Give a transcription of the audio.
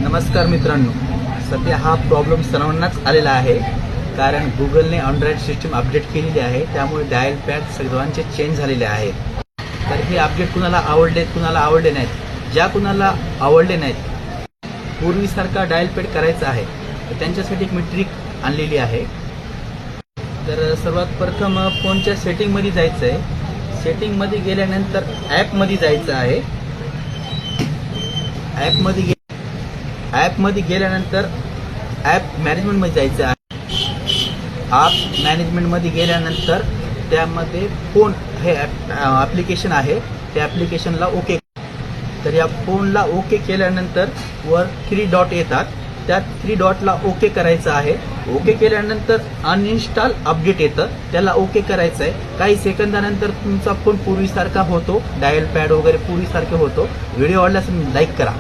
नमस्कार मित्रांनो, सध्या हा प्रॉब्लेम सर्वांनाच आलेला आहे कारण गुगलने अँड्रॉइड सिस्टीम अपडेट केलेली आहे. त्यामुळे डायल पॅड सर्वांचे चेंज झालेले आहेत. तर हे अपडेट कुणाला आवडले नाहीत. ज्या कुणाला आवडले नाहीत, पूर्वीसारखा डायल पॅड करायचा आहे तर त्यांच्यासाठी एक मी ट्रिक आणलेली आहे. तर सर्वात प्रथम फोनच्या सेटिंगमध्ये जायचं आहे. सेटिंगमध्ये गेल्यानंतर ॲपमध्ये जायचं आहे. ॲपमध्ये गेल्यानंतर ॲप मॅनेजमेंटमध्ये जायचं आहे. ॲप मॅनेजमेंटमध्ये गेल्यानंतर त्यामध्ये फोन हे ॲप्लिकेशन आहे, त्या ॲप्लिकेशनला ओके. तर या फोनला ओके केल्यानंतर वर 3 डॉट येतात, त्या 3 डॉटला ओके करायचं आहे. ओके केल्यानंतर अनइन्स्टॉल अपडेट येतं, त्याला ओके करायचं आहे. काही सेकंदानंतर तुमचा फोन पूर्वीसारखा होतो, डायल पॅड वगैरे पूर्वीसारखे होतो. व्हिडिओ आवडल्यास लाईक करा.